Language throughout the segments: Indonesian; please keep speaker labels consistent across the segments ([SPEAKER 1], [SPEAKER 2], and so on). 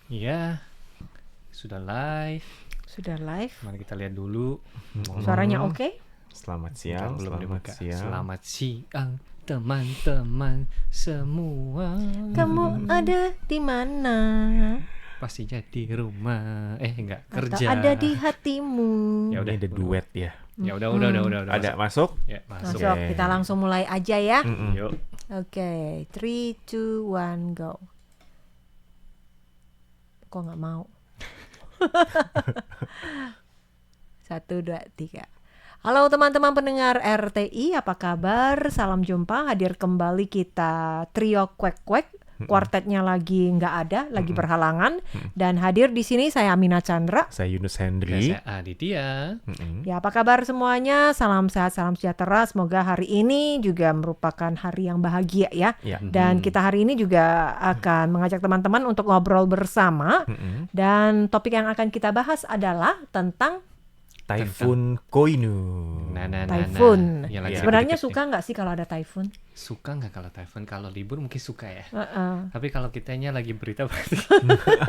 [SPEAKER 1] Iya, sudah live.
[SPEAKER 2] Sudah live.
[SPEAKER 1] Mari kita lihat dulu.
[SPEAKER 2] Suaranya oke?
[SPEAKER 3] Selamat
[SPEAKER 1] Bentar,
[SPEAKER 3] siang,
[SPEAKER 1] belum
[SPEAKER 3] selamat
[SPEAKER 1] dibuka.
[SPEAKER 3] siang.
[SPEAKER 1] Selamat siang teman-teman semua.
[SPEAKER 2] Kamu ada di mana?
[SPEAKER 1] Pastinya di rumah. Enggak,
[SPEAKER 2] Atau
[SPEAKER 1] kerja.
[SPEAKER 2] ada di hatimu?
[SPEAKER 1] Ya udah,
[SPEAKER 3] Ini ada duet ya.
[SPEAKER 1] Ya udah.
[SPEAKER 3] Ada masuk?
[SPEAKER 1] Ya, masuk.
[SPEAKER 2] Masuk, kita langsung mulai aja ya.
[SPEAKER 1] Yuk.
[SPEAKER 2] Oke, 3, 2, 1, go. Kok nggak mau? 1, 2, 3. Halo teman-teman pendengar RTI, apa kabar? Salam jumpa, hadir kembali kita trio kuek-kuek. Kuartetnya lagi nggak ada, lagi berhalangan. Dan hadir di sini saya Amina Chandra.
[SPEAKER 3] Saya Yunus
[SPEAKER 1] Ya,
[SPEAKER 3] Hendri.
[SPEAKER 1] saya Aditya.
[SPEAKER 2] Ya, apa kabar semuanya? Salam sehat, salam sejahtera. Semoga hari ini juga merupakan hari yang bahagia ya.
[SPEAKER 3] Ya.
[SPEAKER 2] Dan kita hari ini juga akan mengajak teman-teman untuk ngobrol bersama. Dan topik yang akan kita bahas adalah tentang
[SPEAKER 3] Typhoon Koinu.
[SPEAKER 2] typhoon.
[SPEAKER 1] Ya, lagi
[SPEAKER 2] Sebenarnya
[SPEAKER 1] deket-deket
[SPEAKER 2] suka nggak sih kalau ada typhoon?
[SPEAKER 1] nih. Suka nggak kalau typhoon? Kalau libur mungkin suka ya.
[SPEAKER 2] Heeh.
[SPEAKER 1] Tapi kalau kitanya lagi berita berarti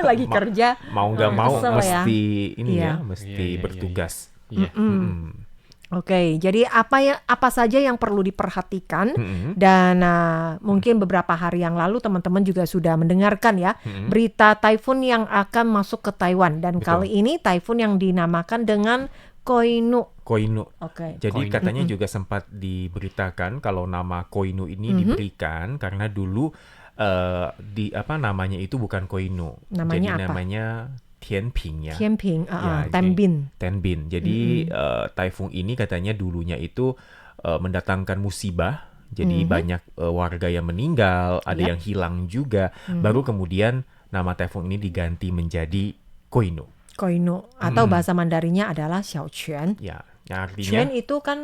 [SPEAKER 2] Lagi kerja.
[SPEAKER 3] Mau nggak mau
[SPEAKER 2] Kesel ya.
[SPEAKER 3] mesti ini
[SPEAKER 2] Iya.
[SPEAKER 3] ya, mesti
[SPEAKER 1] Iya.
[SPEAKER 3] bertugas.
[SPEAKER 1] Iya.
[SPEAKER 2] Oke, jadi apa saja yang perlu diperhatikan dan mungkin beberapa hari yang lalu teman-teman juga sudah mendengarkan ya berita typhoon yang akan masuk ke Taiwan dan
[SPEAKER 3] Betul.
[SPEAKER 2] kali ini typhoon yang dinamakan dengan Koinu.
[SPEAKER 3] Koinu.
[SPEAKER 2] Oke.
[SPEAKER 3] Jadi
[SPEAKER 1] Koinu.
[SPEAKER 3] katanya juga sempat diberitakan kalau nama Koinu ini diberikan karena dulu namanya itu bukan Koinu.
[SPEAKER 2] Namanya
[SPEAKER 3] Jadi
[SPEAKER 2] apa?
[SPEAKER 3] namanya Tianping ya.
[SPEAKER 2] Tianping,
[SPEAKER 3] Ya,
[SPEAKER 2] Tenbin.
[SPEAKER 3] Tenbin. Jadi typhoon ini katanya dulunya itu mendatangkan musibah. Jadi banyak warga yang meninggal, ada
[SPEAKER 2] Yap.
[SPEAKER 3] yang hilang juga. Baru kemudian nama typhoon ini diganti menjadi Koinu.
[SPEAKER 2] Koinu atau bahasa Mandarinya adalah Xiaoquan.
[SPEAKER 3] Ya, yang artinya
[SPEAKER 2] Quan itu kan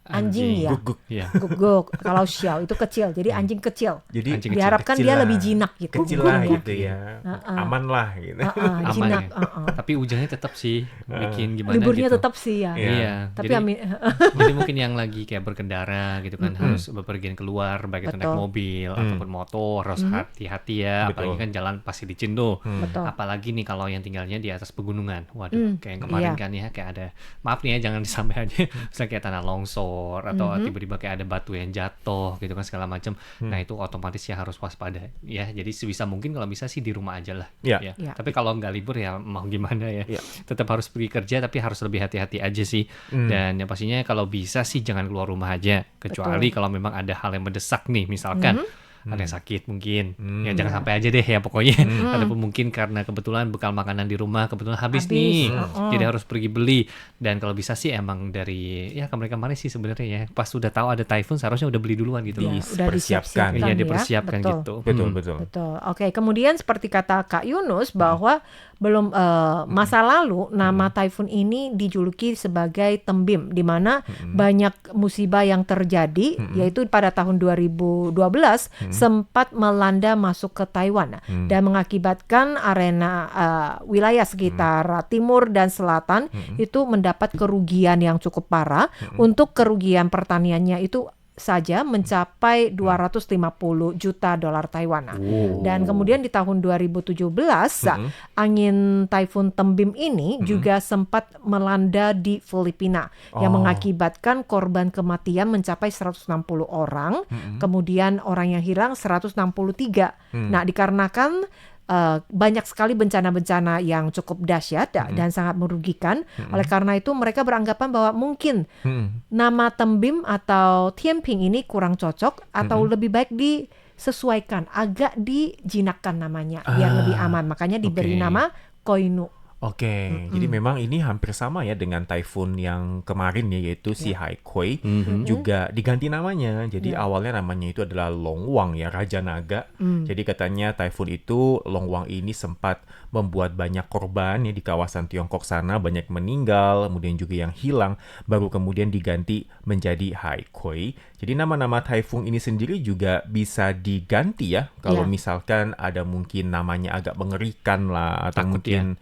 [SPEAKER 2] anjing ya.
[SPEAKER 3] guguk.
[SPEAKER 1] Iya.
[SPEAKER 2] Guguk. Kalau xiao itu kecil, jadi anjing kecil.
[SPEAKER 3] Jadi
[SPEAKER 1] Anjing
[SPEAKER 2] Diharapkan
[SPEAKER 3] kecil
[SPEAKER 2] dia
[SPEAKER 3] lah.
[SPEAKER 2] lebih jinak gitu.
[SPEAKER 3] Kecil
[SPEAKER 2] Guguk
[SPEAKER 3] lah
[SPEAKER 2] ya.
[SPEAKER 3] gitu ya. Aman lah gitu.
[SPEAKER 1] Aman
[SPEAKER 2] Jinak.
[SPEAKER 1] ya. Tapi hujannya tetap sih bikin gimana
[SPEAKER 2] Liburnya
[SPEAKER 1] gitu.
[SPEAKER 2] tetap sih ya.
[SPEAKER 1] Iya.
[SPEAKER 2] Tapi
[SPEAKER 1] Jadi mungkin yang lagi kayak berkendara gitu kan harus bepergian keluar baik itu naik
[SPEAKER 2] Betul.
[SPEAKER 1] mobil ataupun motor harus hati-hati ya.
[SPEAKER 3] Betul.
[SPEAKER 1] Apalagi kan jalan pasti licin tuh.
[SPEAKER 2] Betul.
[SPEAKER 1] Apalagi nih kalau yang tinggalnya di atas pegunungan. Waduh, kayak yang kemarin
[SPEAKER 2] iya.
[SPEAKER 1] kan ya kayak ada maaf nih ya jangan disampai aja misalnya kayak tanah longsor atau tiba-tiba kayak ada batu yang jatuh gitu kan segala macam. Nah, itu otomatis ya harus waspada ya. Jadi sebisa mungkin kalau bisa sih di rumah aja lah.
[SPEAKER 3] Iya.
[SPEAKER 1] Ya.
[SPEAKER 2] Iya.
[SPEAKER 1] Tapi kalau nggak libur ya mau gimana ya.
[SPEAKER 3] Iya.
[SPEAKER 1] Tetap harus pergi kerja tapi harus lebih hati-hati aja sih. Dan yang pastinya kalau bisa sih jangan keluar rumah aja kecuali kalau memang ada hal yang mendesak nih misalkan ada yang sakit mungkin ya jangan sampai aja deh ya pokoknya. Ataupun mungkin karena kebetulan bekal makanan di rumah kebetulan habis nih jadi harus pergi beli. Dan kalau bisa sih emang dari ya kemarin sih sebenarnya ya pas sudah tahu ada typhoon seharusnya udah beli duluan gitu loh.
[SPEAKER 2] Ya, udah
[SPEAKER 3] Dipersiapkan.
[SPEAKER 2] disiapkan
[SPEAKER 1] Iya
[SPEAKER 2] ya.
[SPEAKER 1] dipersiapkan
[SPEAKER 2] Betul.
[SPEAKER 1] gitu.
[SPEAKER 3] Betul, betul.
[SPEAKER 2] Betul. Oke, kemudian seperti kata Kak Yunus bahwa belum masa lalu nama typhoon ini dijuluki sebagai Tembim di mana banyak musibah yang terjadi yaitu pada tahun 2012 sempat melanda masuk ke Taiwan dan mengakibatkan arena wilayah sekitar timur dan selatan itu mendapat kerugian yang cukup parah. Untuk kerugian pertaniannya itu saja mencapai 250 juta dolar Taiwan. Dan kemudian di tahun 2017 angin Typhoon Tembim ini juga sempat melanda di Filipina yang mengakibatkan korban kematian mencapai 160 orang, kemudian orang yang hilang 163. Nah, dikarenakan banyak sekali bencana-bencana yang cukup dahsyat dan sangat merugikan. Oleh karena itu mereka beranggapan bahwa mungkin nama Tembim atau Tianping ini kurang cocok atau lebih baik disesuaikan, agak dijinakkan namanya biar lebih aman. Makanya diberi
[SPEAKER 3] Oke.
[SPEAKER 2] nama Koinu.
[SPEAKER 3] Oke, jadi memang ini hampir sama ya dengan typhoon yang kemarin ya, yaitu si Haikui juga diganti namanya. Jadi awalnya namanya itu adalah Longwang ya, Raja Naga. Jadi katanya typhoon itu Longwang ini sempat membuat banyak korban ya di kawasan Tiongkok sana, banyak meninggal, kemudian juga yang hilang, baru kemudian diganti menjadi Haikui. Jadi nama-nama typhoon ini sendiri juga bisa diganti ya kalau misalkan ada mungkin namanya agak mengerikan lah atau
[SPEAKER 1] Takut
[SPEAKER 3] mungkin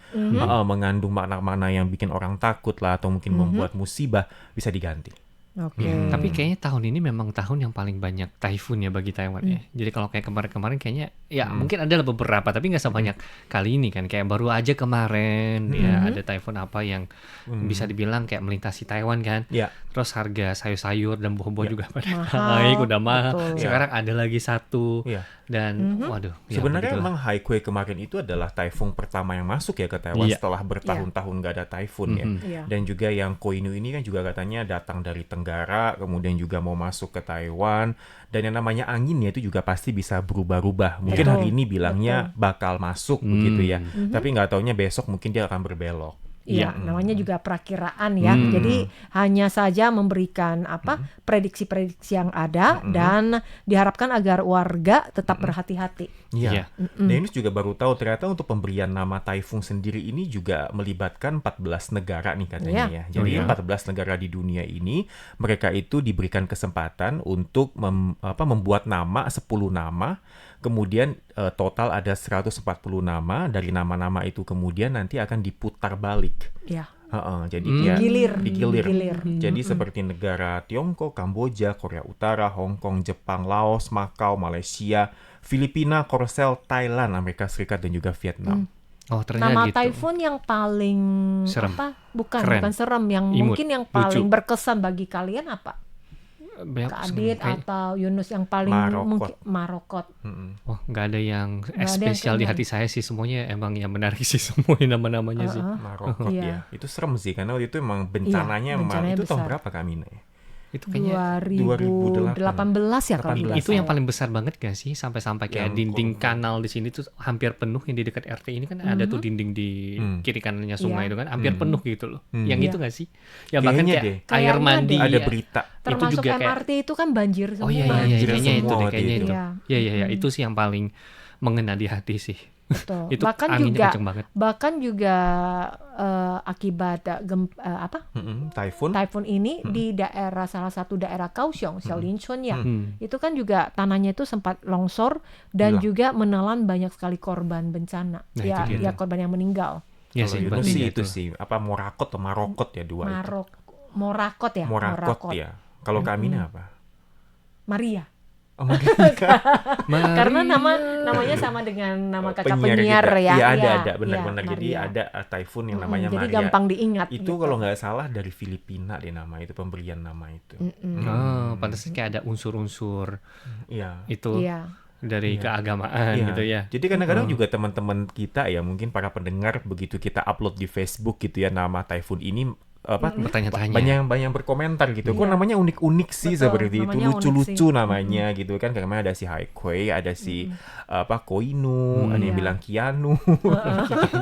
[SPEAKER 3] mengandung makna-makna yang bikin orang takut lah atau mungkin membuat musibah, bisa diganti.
[SPEAKER 2] Oke.
[SPEAKER 1] Tapi kayaknya tahun ini memang tahun yang paling banyak typhoon ya bagi Taiwan ya. Jadi kalau kayak kemarin-kemarin kayaknya ya mungkin ada beberapa tapi nggak sebanyak kali ini kan. Kayak baru aja kemarin ya ada typhoon apa yang bisa dibilang kayak melintasi Taiwan kan.
[SPEAKER 3] Ya.
[SPEAKER 1] Terus harga sayur-sayur dan buah-buah juga pada
[SPEAKER 2] Mahal,
[SPEAKER 1] naik, udah mahal.
[SPEAKER 2] betul.
[SPEAKER 1] Sekarang ada lagi satu
[SPEAKER 3] Iya.
[SPEAKER 1] dan waduh. ya
[SPEAKER 3] Sebenarnya
[SPEAKER 1] begitulah.
[SPEAKER 3] emang Haikui kemarin itu adalah typhoon pertama yang masuk ya ke Taiwan
[SPEAKER 1] Iya.
[SPEAKER 3] setelah bertahun-tahun nggak ada typhoon ya.
[SPEAKER 2] Iya.
[SPEAKER 3] Dan juga yang Koinu ini kan juga katanya datang dari Tenggara, kemudian juga mau masuk ke Taiwan. Dan yang namanya angin ya itu juga pasti bisa berubah-ubah. Mungkin
[SPEAKER 2] Betul.
[SPEAKER 3] hari ini bilangnya bakal masuk begitu ya. Tapi nggak taunya besok mungkin dia akan berbelok.
[SPEAKER 2] Iya, namanya juga perakiraan ya. Jadi hanya saja memberikan prediksi-prediksi yang ada dan diharapkan agar warga tetap berhati-hati.
[SPEAKER 3] Iya. Dan ini juga baru tahu ternyata untuk pemberian nama Typhoon sendiri ini juga melibatkan 14 negara nih katanya
[SPEAKER 2] Iya.
[SPEAKER 3] ya. Jadi
[SPEAKER 1] Oh, iya.
[SPEAKER 3] 14 negara di dunia ini mereka itu diberikan kesempatan untuk membuat nama 10 nama. Kemudian total ada 140 nama. Dari nama-nama itu kemudian nanti akan diputar balik.
[SPEAKER 2] Ya.
[SPEAKER 3] Jadi dia
[SPEAKER 2] Digilir.
[SPEAKER 3] Jadi seperti negara Tiongkok, Kamboja, Korea Utara, Hong Kong, Jepang, Laos, Makau, Malaysia, Filipina, Korsel, Thailand, Amerika Serikat dan juga Vietnam.
[SPEAKER 1] Oh ternyata
[SPEAKER 2] Nama
[SPEAKER 1] gitu.
[SPEAKER 2] typhoon yang paling
[SPEAKER 1] Serem.
[SPEAKER 2] Bukan
[SPEAKER 1] Keren.
[SPEAKER 2] serem, yang
[SPEAKER 1] Imut.
[SPEAKER 2] mungkin yang
[SPEAKER 1] Lucu.
[SPEAKER 2] paling berkesan bagi kalian apa?
[SPEAKER 1] Banyak-
[SPEAKER 2] Kak Adit
[SPEAKER 1] kayak-
[SPEAKER 2] atau Yunus yang paling
[SPEAKER 3] Marokot.
[SPEAKER 2] mungkin Marokot.
[SPEAKER 1] Oh, nggak ada yang
[SPEAKER 2] ada yang
[SPEAKER 1] spesial di
[SPEAKER 2] keinget.
[SPEAKER 1] hati saya sih, semuanya emang yang menarik sih semua nama-namanya sih.
[SPEAKER 3] Marokot
[SPEAKER 2] Iya.
[SPEAKER 3] ya. Itu serem sih karena waktu itu emang bencananya emang
[SPEAKER 2] bencananya
[SPEAKER 3] itu tahun
[SPEAKER 2] besar.
[SPEAKER 3] berapa Kak Mina ya?
[SPEAKER 1] Itu kayaknya
[SPEAKER 2] 2018 ya kalau tidak
[SPEAKER 1] itu yang
[SPEAKER 2] salah.
[SPEAKER 1] paling besar banget gak sih sampai kayak
[SPEAKER 3] Yang
[SPEAKER 1] dinding
[SPEAKER 3] korban.
[SPEAKER 1] kanal di sini tuh hampir penuh yang di dekat RT ini kan ada tuh dinding di kiri kanannya sungai
[SPEAKER 2] Iya.
[SPEAKER 1] itu kan hampir penuh gitu loh. Yang
[SPEAKER 2] Iya.
[SPEAKER 1] itu gak sih? Ya bahkan
[SPEAKER 3] Kayaknya
[SPEAKER 1] kayak
[SPEAKER 3] deh.
[SPEAKER 1] air
[SPEAKER 2] Kayaknya
[SPEAKER 1] mandi.
[SPEAKER 2] deh.
[SPEAKER 3] Ada
[SPEAKER 1] ya.
[SPEAKER 3] berita.
[SPEAKER 2] Termasuk
[SPEAKER 1] juga kayak-
[SPEAKER 2] MRT itu kan banjir semua.
[SPEAKER 1] Oh iya iya
[SPEAKER 3] Banjir
[SPEAKER 1] kayaknya itu
[SPEAKER 3] semua
[SPEAKER 1] deh kayaknya
[SPEAKER 3] waktu
[SPEAKER 1] itu.
[SPEAKER 3] itu.
[SPEAKER 1] Iya itu sih yang paling mengena di hati sih.
[SPEAKER 2] Betul.
[SPEAKER 1] Itu
[SPEAKER 2] bahkan
[SPEAKER 1] anginnya
[SPEAKER 2] juga
[SPEAKER 1] kenceng banget.
[SPEAKER 2] bahkan juga akibat
[SPEAKER 3] Typhoon.
[SPEAKER 2] typhoon ini di daerah salah satu daerah Kaohsiung, Xiaolinchun ya.
[SPEAKER 1] Hmm.
[SPEAKER 2] Itu kan juga tanahnya itu sempat longsor dan
[SPEAKER 3] Hilang.
[SPEAKER 2] juga menelan banyak sekali korban bencana.
[SPEAKER 1] Nah,
[SPEAKER 2] ya,
[SPEAKER 1] itu dia
[SPEAKER 2] ya
[SPEAKER 1] tuh.
[SPEAKER 2] korban yang meninggal.
[SPEAKER 1] Ya
[SPEAKER 3] Kalau
[SPEAKER 1] sih
[SPEAKER 3] Yunus
[SPEAKER 1] berarti
[SPEAKER 3] sih
[SPEAKER 1] itu.
[SPEAKER 3] itu sih apa Morakot atau Marokot ya dua itu.
[SPEAKER 2] Morakot ya,
[SPEAKER 3] Morakot ya. Kalau Kak Mina apa?
[SPEAKER 2] Maria.
[SPEAKER 3] Oh, Maria.
[SPEAKER 2] Karena namanya sama dengan nama kakak penyiar
[SPEAKER 3] kita.
[SPEAKER 2] ya.
[SPEAKER 3] Iya ada
[SPEAKER 2] Iya,
[SPEAKER 3] benar-benar.
[SPEAKER 2] iya,
[SPEAKER 3] Jadi
[SPEAKER 2] Maria.
[SPEAKER 3] ada typhoon yang namanya
[SPEAKER 2] Jadi
[SPEAKER 3] Maria.
[SPEAKER 2] gampang diingat.
[SPEAKER 3] Itu
[SPEAKER 2] gitu.
[SPEAKER 3] kalau nggak salah dari Filipina deh nama itu pemberian nama itu.
[SPEAKER 1] Oh, pantas kayak ada unsur-unsur
[SPEAKER 3] Iya.
[SPEAKER 1] itu
[SPEAKER 2] Iya.
[SPEAKER 1] dari keagamaan
[SPEAKER 3] Iya.
[SPEAKER 1] gitu ya.
[SPEAKER 3] Jadi kadang-kadang juga teman-teman kita ya mungkin para pendengar begitu kita upload di Facebook gitu ya nama typhoon ini
[SPEAKER 1] Bertanya-tanya.
[SPEAKER 3] banyak berkomentar gitu. Kok
[SPEAKER 2] Iya.
[SPEAKER 3] namanya unik-unik sih
[SPEAKER 2] Betul,
[SPEAKER 3] seperti itu,
[SPEAKER 2] namanya unik
[SPEAKER 3] lucu-lucu
[SPEAKER 2] sih.
[SPEAKER 3] namanya gitu kan. Karena ada si Haikui, ada si Koinu, ada yang
[SPEAKER 2] Iya.
[SPEAKER 3] bilang Kianu.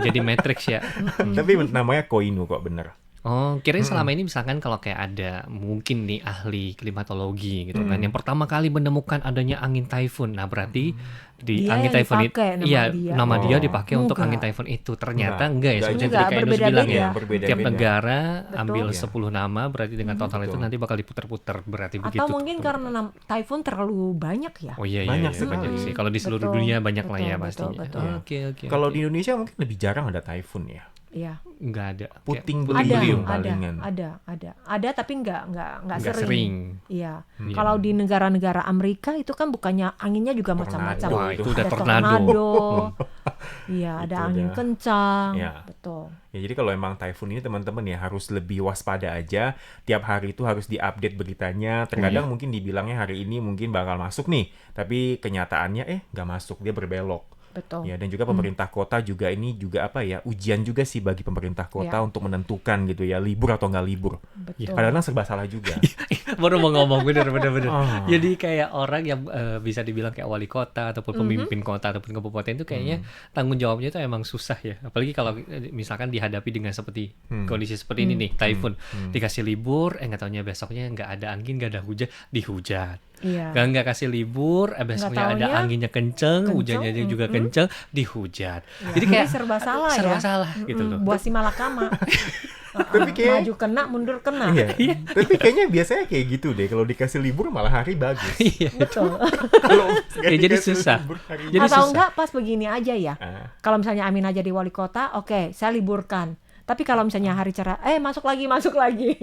[SPEAKER 1] Jadi Matrix ya.
[SPEAKER 3] Tapi namanya Koinu kok bener.
[SPEAKER 1] Oh, kirain selama ini misalkan kalau kayak ada mungkin nih ahli klimatologi gitu kan, yang pertama kali menemukan adanya angin typhoon. Nah, berarti di
[SPEAKER 2] Dia
[SPEAKER 1] angin
[SPEAKER 2] yang
[SPEAKER 1] typhoon itu,
[SPEAKER 2] dipakai nama
[SPEAKER 1] iya
[SPEAKER 2] dia.
[SPEAKER 1] nama dia
[SPEAKER 3] Oh.
[SPEAKER 1] dipakai untuk
[SPEAKER 2] Enggak.
[SPEAKER 1] angin typhoon itu. Ternyata
[SPEAKER 3] Enggak.
[SPEAKER 1] enggak ya,
[SPEAKER 3] Enggak
[SPEAKER 1] seperti
[SPEAKER 3] juga.
[SPEAKER 1] tadi kayak Yunus
[SPEAKER 2] Berbeda-beda
[SPEAKER 1] bilang ya.
[SPEAKER 2] ya.
[SPEAKER 3] Berbeda-beda.
[SPEAKER 1] Tiap negara
[SPEAKER 2] Betul.
[SPEAKER 1] ambil
[SPEAKER 3] Iya.
[SPEAKER 1] 10 nama, berarti dengan total itu
[SPEAKER 3] Betul.
[SPEAKER 1] nanti bakal diputar-putar, berarti begitu.
[SPEAKER 2] Atau mungkin karena typhoon terlalu banyak ya.
[SPEAKER 1] Oh iya
[SPEAKER 3] Banyak
[SPEAKER 1] iya,
[SPEAKER 3] sih,
[SPEAKER 1] banyak
[SPEAKER 3] banyak.
[SPEAKER 1] sih. Kalau di seluruh
[SPEAKER 2] Betul,
[SPEAKER 1] dunia banyak lah ya
[SPEAKER 2] betul,
[SPEAKER 1] pastinya.
[SPEAKER 2] betul.
[SPEAKER 1] Oke oke.
[SPEAKER 3] Kalau
[SPEAKER 1] oke.
[SPEAKER 3] di Indonesia mungkin lebih jarang ada typhoon ya.
[SPEAKER 2] Iya.
[SPEAKER 1] nggak ada. Kayak
[SPEAKER 3] Puting
[SPEAKER 2] Ada,
[SPEAKER 3] beliung
[SPEAKER 2] ada,
[SPEAKER 3] palingan.
[SPEAKER 2] ada tapi nggak
[SPEAKER 1] nggak
[SPEAKER 2] sering.
[SPEAKER 1] sering.
[SPEAKER 2] Iya.
[SPEAKER 1] Iya.
[SPEAKER 2] Kalau di negara-negara Amerika itu kan bukannya anginnya juga macam-macam.
[SPEAKER 3] Tornado.
[SPEAKER 1] Wah, itu udah
[SPEAKER 2] Ada
[SPEAKER 1] tornado.
[SPEAKER 2] Iya,
[SPEAKER 3] Itu
[SPEAKER 2] ada angin
[SPEAKER 3] udah.
[SPEAKER 2] kencang.
[SPEAKER 3] Ya.
[SPEAKER 2] Betul.
[SPEAKER 3] Ya, jadi kalau emang typhoon ini teman-teman ya harus lebih waspada aja. Tiap hari itu harus diupdate beritanya. Terkadang mungkin dibilangnya hari ini mungkin bakal masuk nih, tapi kenyataannya nggak masuk, dia berbelok.
[SPEAKER 2] Betul.
[SPEAKER 3] Ya, dan juga pemerintah kota juga ini juga apa ya, ujian juga sih bagi pemerintah kota
[SPEAKER 2] Ya.
[SPEAKER 3] untuk menentukan gitu ya, libur atau nggak libur.
[SPEAKER 2] Betul.
[SPEAKER 3] Kadang-kadang serba salah juga.
[SPEAKER 1] Baru mau ngomong bener.
[SPEAKER 3] Oh.
[SPEAKER 1] Jadi kayak orang yang bisa dibilang kayak wali kota ataupun pemimpin kota ataupun kabupaten itu kayaknya tanggung jawabnya itu emang susah ya. Apalagi kalau misalkan dihadapi dengan seperti kondisi seperti ini nih, typhoon. Dikasih libur, nggak taunya besoknya nggak ada angin, nggak ada hujan, dihujat.
[SPEAKER 2] Iya.
[SPEAKER 1] Nggak kasih libur, besoknya ada
[SPEAKER 2] taunya
[SPEAKER 1] anginnya kenceng, hujannya juga kenceng, dihujat. Jadi kayak
[SPEAKER 2] serba salah ya.
[SPEAKER 1] serba salah gitu loh.
[SPEAKER 2] Buat si malakama.
[SPEAKER 3] Tapi kayak
[SPEAKER 2] Maju kena, mundur kena.
[SPEAKER 3] iya. Tapi kayaknya biasanya kayak gitu deh. Kalau dikasih libur malah hari bagus.
[SPEAKER 1] Iya.
[SPEAKER 2] Betul.
[SPEAKER 3] Kalau nggak
[SPEAKER 1] Ya, jadi
[SPEAKER 3] dikasih
[SPEAKER 1] susah.
[SPEAKER 3] libur, hari
[SPEAKER 1] Jadi
[SPEAKER 2] Atau
[SPEAKER 1] susah.
[SPEAKER 2] enggak pas begini aja ya.
[SPEAKER 3] Ah.
[SPEAKER 2] Kalau misalnya Amina jadi wali kota, oke, saya liburkan. Tapi kalau misalnya hari cerah, masuk lagi.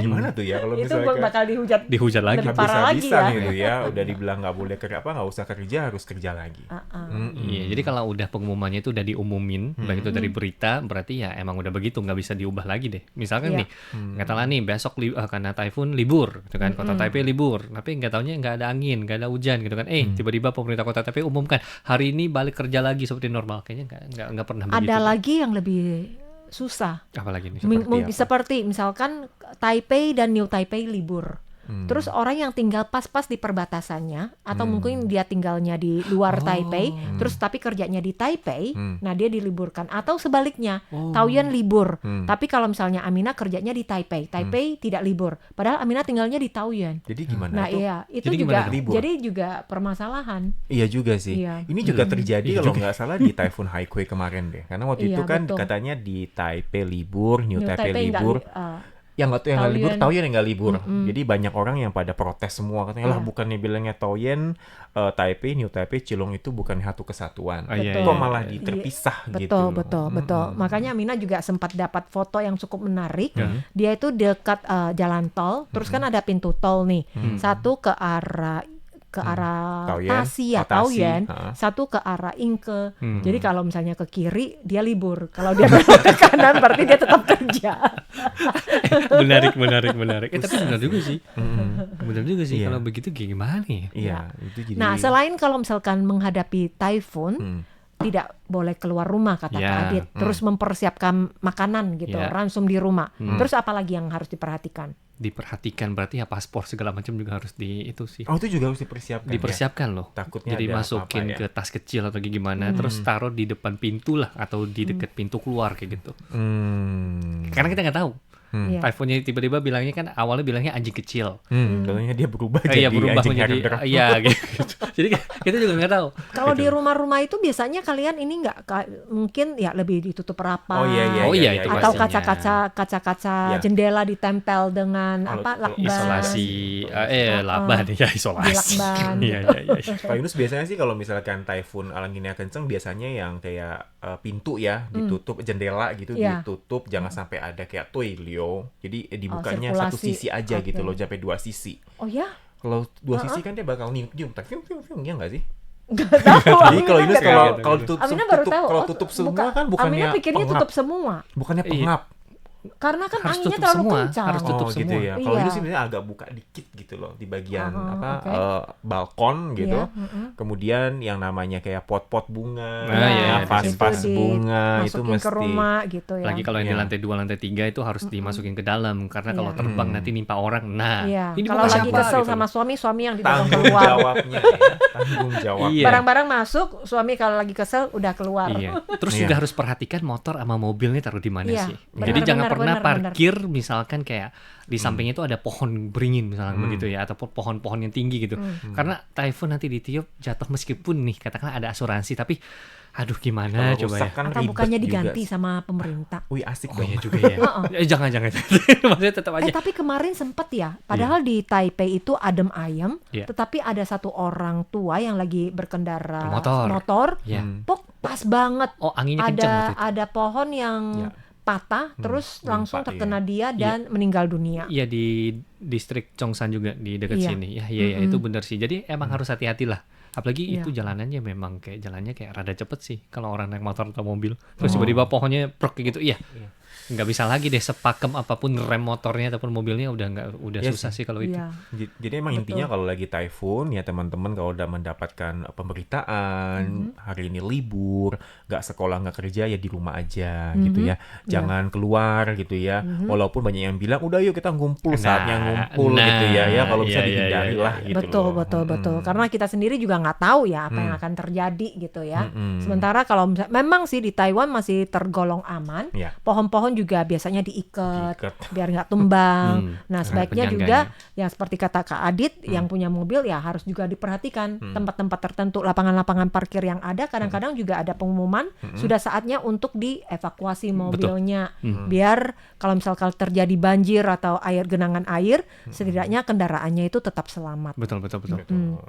[SPEAKER 3] Gimana tuh ya kalau
[SPEAKER 2] Itu
[SPEAKER 3] misalnya
[SPEAKER 2] bakal
[SPEAKER 1] Dihujat lagi.
[SPEAKER 2] lebih parah lagi
[SPEAKER 3] habis-habisan
[SPEAKER 2] ya.
[SPEAKER 3] gitu ya, udah dibilang nggak boleh kerja nggak usah kerja, harus kerja lagi.
[SPEAKER 1] Iya, jadi kalau udah pengumumannya itu udah diumumin, baik itu dari berita, berarti ya emang udah begitu, nggak bisa diubah lagi deh. Misalkan nih, katakanlah nih besok karena typhoon libur, gitu kan, kota Taipei libur, tapi nggak taunya nggak ada angin, nggak ada hujan, gitu kan. Tiba-tiba pemerintah kota Taipei umumkan hari ini balik kerja lagi seperti normal, kayaknya nggak pernah begitu.
[SPEAKER 2] Ada lagi yang lebih susah.
[SPEAKER 1] Apalagi nih?
[SPEAKER 2] Seperti misalkan Taipei dan New Taipei libur. Terus orang yang tinggal pas-pas di perbatasannya, atau mungkin dia tinggalnya di luar Taipei, terus tapi kerjanya di Taipei, nah dia diliburkan. Atau sebaliknya, Taoyuan libur, tapi kalau misalnya Amina kerjanya di Taipei, Taipei tidak libur, padahal Amina tinggalnya di Taoyuan.
[SPEAKER 3] Jadi gimana?
[SPEAKER 2] Nah iya, itu
[SPEAKER 1] Jadi
[SPEAKER 2] juga
[SPEAKER 1] gimana
[SPEAKER 2] jadi juga permasalahan.
[SPEAKER 3] Iya juga sih.
[SPEAKER 2] Iya.
[SPEAKER 3] Ini juga terjadi kalau nggak salah di Typhoon Haikui kemarin deh. Karena waktu
[SPEAKER 2] Iya,
[SPEAKER 3] itu kan
[SPEAKER 2] betul.
[SPEAKER 3] katanya di Taipei libur, New Taipei
[SPEAKER 2] nggak
[SPEAKER 3] libur. Yang nggak yang nggak libur,
[SPEAKER 2] Taoyuan.
[SPEAKER 3] Taoyuan yang nggak libur. Jadi banyak orang yang pada protes semua katanya lah,
[SPEAKER 2] Iya.
[SPEAKER 3] bukannya bilangnya Taoyuan, Taipei, New Taipei, Cilong itu bukan satu kesatuan.
[SPEAKER 1] Iya,
[SPEAKER 3] Kok
[SPEAKER 1] iya,
[SPEAKER 3] malah
[SPEAKER 1] iya.
[SPEAKER 3] terpisah gitu.
[SPEAKER 2] Betul. Makanya Amina juga sempat dapat foto yang cukup menarik. Dia itu dekat jalan tol, terus kan ada pintu tol nih. Satu ke arah
[SPEAKER 3] Taoyuan,
[SPEAKER 2] Tasi ya,
[SPEAKER 3] Tasi,
[SPEAKER 2] Taoyuan,
[SPEAKER 3] ha.
[SPEAKER 2] satu ke arah Inke. Jadi kalau misalnya ke kiri dia libur, kalau dia belok ke kanan berarti dia tetap kerja.
[SPEAKER 1] menarik. Tapi benar juga sih. Benar juga sih.
[SPEAKER 3] Iya.
[SPEAKER 1] Kalau begitu gimana ya?
[SPEAKER 3] Iya, itu jadi.
[SPEAKER 2] Nah, selain kalau misalkan menghadapi typhoon, tidak boleh keluar rumah kata
[SPEAKER 1] Ya,
[SPEAKER 2] Kak Adit. Terus mempersiapkan makanan gitu,
[SPEAKER 1] Ya.
[SPEAKER 2] ransum di rumah. Terus apa lagi yang harus diperhatikan?
[SPEAKER 1] Diperhatikan berarti ya paspor segala macam juga harus itu sih.
[SPEAKER 3] Oh, itu juga harus dipersiapkan.
[SPEAKER 1] Dipersiapkan loh.
[SPEAKER 3] Takutnya
[SPEAKER 1] Jadi
[SPEAKER 3] ada
[SPEAKER 1] masukin
[SPEAKER 3] apa-apa ya.
[SPEAKER 1] ke tas kecil atau gimana, terus taruh di depan pintu lah atau di dekat pintu keluar kayak gitu. Karena kita nggak tahu.
[SPEAKER 2] Iya.
[SPEAKER 1] Typhoonnya tiba-tiba bilangnya kan awalnya bilangnya anjing kecil.
[SPEAKER 3] Katanya dia berubah jadi
[SPEAKER 1] Iya berubah
[SPEAKER 3] anjing
[SPEAKER 1] menjadi
[SPEAKER 3] herder.
[SPEAKER 1] iya gitu. Jadi kita juga nggak tahu.
[SPEAKER 2] Kalau di rumah-rumah itu biasanya kalian ini nggak mungkin ya lebih ditutup rapat.
[SPEAKER 3] Oh iya iya.
[SPEAKER 1] Oh, iya, itu
[SPEAKER 2] Atau
[SPEAKER 1] pastinya.
[SPEAKER 2] kaca-kaca
[SPEAKER 3] Iya.
[SPEAKER 2] jendela ditempel dengan
[SPEAKER 3] Kalau- kalau
[SPEAKER 2] lakban.
[SPEAKER 1] Isolasi lakban ya isolasi.
[SPEAKER 2] Dilakban
[SPEAKER 1] Iya
[SPEAKER 2] gitu.
[SPEAKER 1] iya.
[SPEAKER 3] Pak Yunus biasanya sih kalau misalkan typhoon anginnya kenceng biasanya yang kayak pintu ya ditutup, jendela gitu
[SPEAKER 2] Iya.
[SPEAKER 3] ditutup, jangan sampai ada kayak toilio. Jadi dibukanya satu
[SPEAKER 2] sirkulasi.
[SPEAKER 3] sisi aja gitu
[SPEAKER 2] Oke.
[SPEAKER 3] loh, sampai dua sisi.
[SPEAKER 2] Oh ya?
[SPEAKER 3] Kalau dua sisi kan dia bakal nyium, tak fiung ya nggak sih?
[SPEAKER 2] Nggak tahu.
[SPEAKER 3] Jadi kalau Yunus
[SPEAKER 1] nggak tahu.
[SPEAKER 3] kalau tutup
[SPEAKER 2] Amina baru tahu.
[SPEAKER 3] kalau
[SPEAKER 2] Oh,
[SPEAKER 3] tutup semua
[SPEAKER 2] bukan.
[SPEAKER 3] kan bukannya
[SPEAKER 2] Amina pikirnya
[SPEAKER 3] pengap.
[SPEAKER 2] tutup semua.
[SPEAKER 3] Bukannya
[SPEAKER 1] Iya.
[SPEAKER 3] pengap.
[SPEAKER 2] Karena kan
[SPEAKER 1] Harus
[SPEAKER 2] anginnya
[SPEAKER 1] tutup
[SPEAKER 2] terlalu
[SPEAKER 1] semua,
[SPEAKER 2] kencang.
[SPEAKER 1] harus tutup
[SPEAKER 3] gitu
[SPEAKER 1] semua.
[SPEAKER 3] ya. Kalau
[SPEAKER 2] Iya.
[SPEAKER 3] ini sebenarnya agak buka dikit gitu loh di bagian
[SPEAKER 2] oke.
[SPEAKER 3] balkon gitu.
[SPEAKER 2] Iya,
[SPEAKER 3] Kemudian yang namanya kayak pot-pot bunga,
[SPEAKER 1] Nah, iya, di
[SPEAKER 3] vas-vas
[SPEAKER 2] situ
[SPEAKER 3] bunga itu
[SPEAKER 2] masukin
[SPEAKER 3] mesti
[SPEAKER 2] ke rumah gitu ya.
[SPEAKER 1] Lagi kalau yang di
[SPEAKER 3] Iya.
[SPEAKER 1] lantai 2, lantai 3 itu harus dimasukin ke dalam karena kalau
[SPEAKER 2] Iya.
[SPEAKER 1] terbang nanti nimpa orang. Nah,
[SPEAKER 2] Iya.
[SPEAKER 1] ini
[SPEAKER 2] Kalau
[SPEAKER 1] bukan
[SPEAKER 2] lagi
[SPEAKER 1] siapa,
[SPEAKER 2] kesel
[SPEAKER 1] gitu.
[SPEAKER 2] sama suami yang didorong
[SPEAKER 3] tanggung
[SPEAKER 2] keluar.
[SPEAKER 3] jawabnya ya. Tanggung jawab.
[SPEAKER 1] Iya.
[SPEAKER 2] Barang-barang masuk, suami kalau lagi kesel udah keluar.
[SPEAKER 1] Iya. Terus
[SPEAKER 3] Iya.
[SPEAKER 1] juga harus perhatikan motor sama mobilnya taruh di mana
[SPEAKER 2] Iya,
[SPEAKER 1] sih.
[SPEAKER 2] benar,
[SPEAKER 1] Jadi jangan
[SPEAKER 2] benar,
[SPEAKER 1] pernah
[SPEAKER 2] benar, benar.
[SPEAKER 1] parkir misalkan kayak di sampingnya itu ada pohon beringin misalnya begitu ya, atau pohon-pohon yang tinggi gitu. Karena typhoon nanti ditiup jatuh meskipun nih katakanlah ada asuransi, tapi aduh gimana
[SPEAKER 3] Kalau
[SPEAKER 1] coba
[SPEAKER 3] rusak
[SPEAKER 1] ya.
[SPEAKER 3] kan
[SPEAKER 2] Atau
[SPEAKER 3] ribet
[SPEAKER 2] bukannya
[SPEAKER 3] juga.
[SPEAKER 2] diganti sama pemerintah.
[SPEAKER 3] Wih asik
[SPEAKER 1] Oh
[SPEAKER 3] dong.
[SPEAKER 1] iya juga ya. Jangan. Maksudnya tetap aja.
[SPEAKER 2] Tapi kemarin sempet ya, padahal di Taipei itu adem ayem,
[SPEAKER 1] Iya.
[SPEAKER 2] tetapi ada satu orang tua yang lagi berkendara
[SPEAKER 1] Motor. Iya.
[SPEAKER 2] Pok pas banget.
[SPEAKER 1] Oh, anginnya kenceng waktu itu.
[SPEAKER 2] Ada pohon yang
[SPEAKER 3] Iya.
[SPEAKER 2] patah, terus
[SPEAKER 3] menimpa
[SPEAKER 2] langsung
[SPEAKER 3] dia.
[SPEAKER 2] terkena dia dan meninggal dunia.
[SPEAKER 1] Iya di distrik Chongsan juga di dekat
[SPEAKER 2] Iya.
[SPEAKER 1] sini. Iya itu benar sih. Jadi emang harus hati-hati lah. Apalagi
[SPEAKER 2] Iya.
[SPEAKER 1] itu jalanannya memang kayak jalannya kayak rada cepet sih kalau orang naik motor atau mobil. Terus tiba-tiba pohonnya prok kayak gitu. Iya. Nggak bisa lagi deh sepakem apapun rem motornya ataupun mobilnya udah
[SPEAKER 3] Iya
[SPEAKER 1] susah sih kalau itu.
[SPEAKER 2] Iya.
[SPEAKER 3] Jadi emang
[SPEAKER 2] Betul.
[SPEAKER 3] intinya kalau lagi typhoon ya teman-teman kalau udah mendapatkan pemberitaan hari ini libur, nggak sekolah nggak kerja ya di rumah aja gitu ya, jangan keluar gitu ya. Walaupun banyak yang bilang udah yuk kita ngumpul, saatnya ngumpul gitu ya kalau bisa
[SPEAKER 1] iya,
[SPEAKER 3] dihindari
[SPEAKER 1] iya,
[SPEAKER 3] lah gitu
[SPEAKER 2] Betul,
[SPEAKER 3] loh.
[SPEAKER 2] betul. Karena kita sendiri juga nggak tahu ya apa yang akan terjadi gitu ya. Sementara kalau memang sih di Taiwan masih tergolong aman,
[SPEAKER 3] Iya.
[SPEAKER 2] pohon-pohon juga biasanya diikat
[SPEAKER 3] Diikat.
[SPEAKER 2] biar nggak tumbang. Nah, sebaiknya juga
[SPEAKER 1] penyangganya.
[SPEAKER 2] yang seperti kata Kak Adit yang punya mobil ya harus juga diperhatikan tempat-tempat tertentu, lapangan-lapangan parkir yang ada kadang-kadang juga ada pengumuman sudah saatnya untuk dievakuasi mobilnya biar kalau misalkan terjadi banjir atau genangan air setidaknya kendaraannya itu tetap selamat.
[SPEAKER 1] Betul.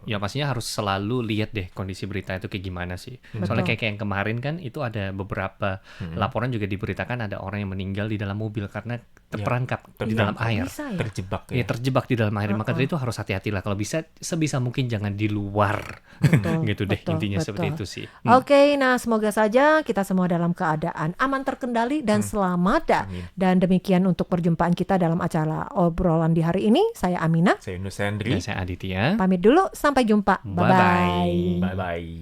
[SPEAKER 1] Ya pastinya harus selalu lihat deh kondisi berita itu kayak gimana sih. Soalnya kayak yang kemarin kan itu ada beberapa laporan juga diberitakan ada orang orang yang meninggal di dalam mobil karena terperangkap di dalam air.
[SPEAKER 2] Bisa ya?
[SPEAKER 3] Terjebak
[SPEAKER 1] Ya, terjebak di dalam air. Maka dari itu harus hati-hati lah. Kalau bisa, sebisa mungkin jangan di luar. Gitu deh, intinya seperti itu sih.
[SPEAKER 2] Oke, nah semoga saja kita semua dalam keadaan aman, terkendali, dan selamat. Dan demikian untuk perjumpaan kita dalam acara obrolan di hari ini. Saya Amina.
[SPEAKER 3] Saya Yunus Hendri.
[SPEAKER 1] Dan saya Aditya.
[SPEAKER 2] Pamit dulu, sampai jumpa.
[SPEAKER 1] Bye-bye.
[SPEAKER 3] Bye-bye.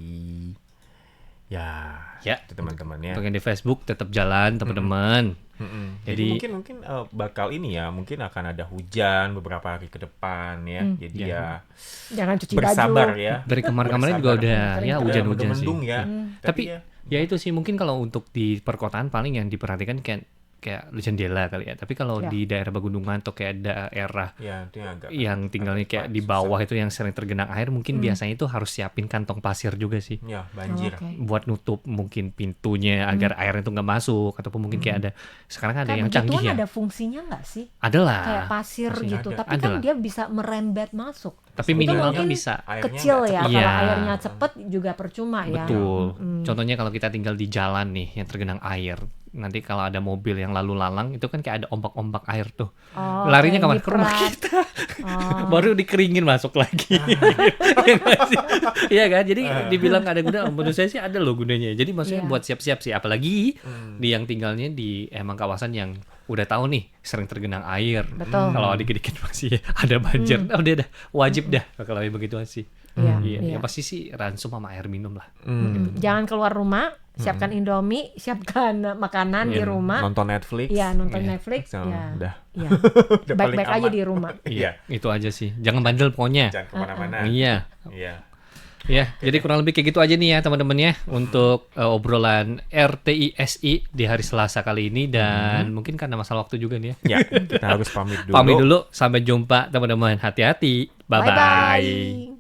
[SPEAKER 3] Ya, itu teman-teman ya.
[SPEAKER 1] Untuk yang di Facebook tetap jalan teman-teman.
[SPEAKER 3] Jadi mungkin bakal ini ya, mungkin akan ada hujan beberapa hari ke depan ya. Jadi ya
[SPEAKER 2] Jangan cuci
[SPEAKER 3] bersabar
[SPEAKER 2] baju.
[SPEAKER 3] ya.
[SPEAKER 1] Dari kemarin-kemarin juga udah ya hujan-hujan sih.
[SPEAKER 3] Mendung ya.
[SPEAKER 1] Tapi ya itu sih mungkin kalau untuk di perkotaan paling yang diperhatikan kayak jendela kali ya. Tapi kalau di daerah pegunungan atau kayak daerah
[SPEAKER 3] ya, itu agak
[SPEAKER 1] yang tinggalnya kayak di bawah itu yang sering tergenang air, mungkin biasanya itu harus siapin kantong pasir juga sih.
[SPEAKER 3] ya banjir.
[SPEAKER 1] Buat nutup mungkin pintunya agar air itu nggak masuk, ataupun mungkin kayak ada sekarang ada yang canggih ya.
[SPEAKER 2] Ada fungsinya nggak sih?
[SPEAKER 1] Adalah.
[SPEAKER 2] Kayak pasir gitu,
[SPEAKER 3] ada.
[SPEAKER 2] tapi kan
[SPEAKER 1] Adalah.
[SPEAKER 2] dia bisa merembet masuk.
[SPEAKER 1] Tapi
[SPEAKER 2] Itu
[SPEAKER 1] minimalnya
[SPEAKER 2] mungkin
[SPEAKER 1] bisa.
[SPEAKER 3] Airnya
[SPEAKER 2] kecil
[SPEAKER 3] nggak
[SPEAKER 2] ya,
[SPEAKER 1] cepet.
[SPEAKER 2] kalau
[SPEAKER 1] Iya.
[SPEAKER 2] airnya cepet juga percuma ya.
[SPEAKER 1] Betul. Contohnya kalau kita tinggal di jalan nih yang tergenang air, nanti kalau ada mobil yang lalu lalang itu kan kayak ada ombak-ombak air tuh.
[SPEAKER 2] Oh,
[SPEAKER 1] Larinya
[SPEAKER 2] kayak
[SPEAKER 1] kemana? Ke rumah
[SPEAKER 2] nyiprat.
[SPEAKER 1] kita. Baru dikeringin masuk lagi. Iya nggak sih? Iya kan? Jadi dibilang ada guna, menurut saya sih ada loh gunanya. Jadi maksudnya
[SPEAKER 2] Iya.
[SPEAKER 1] buat siap-siap sih. Apalagi di yang tinggalnya di emang kawasan yang udah tahu nih sering tergenang air.
[SPEAKER 2] Betul.
[SPEAKER 1] Kalau dikit-dikit masih ada banjir, udah wajib dah kalau yang begituan sih.
[SPEAKER 2] Iya,
[SPEAKER 1] Iya,
[SPEAKER 2] iya.
[SPEAKER 1] ya pasti sih ransum sama air minum lah.
[SPEAKER 2] Jangan keluar rumah, siapkan Indomie, siapkan makanan di rumah.
[SPEAKER 3] Nonton Netflix.
[SPEAKER 2] Iya, nonton Netflix.
[SPEAKER 3] So,
[SPEAKER 2] ya.
[SPEAKER 3] udah.
[SPEAKER 2] Iya.
[SPEAKER 3] Udah paling
[SPEAKER 2] Baik-baik aja
[SPEAKER 3] aman.
[SPEAKER 2] di rumah.
[SPEAKER 3] Iya.
[SPEAKER 1] Itu aja sih. Jangan bandel pokoknya.
[SPEAKER 3] Jangan kemana-mana.
[SPEAKER 1] Iya.
[SPEAKER 3] Iya.
[SPEAKER 1] Ya, jadi kurang lebih kayak gitu aja nih ya teman-teman ya untuk obrolan RTISI di hari Selasa kali ini, dan mungkin karena masalah waktu juga nih ya.
[SPEAKER 3] Ya, kita harus pamit dulu.
[SPEAKER 1] Pamit dulu, sampai jumpa teman-teman. Hati-hati. Bye-bye.
[SPEAKER 2] Bye-bye.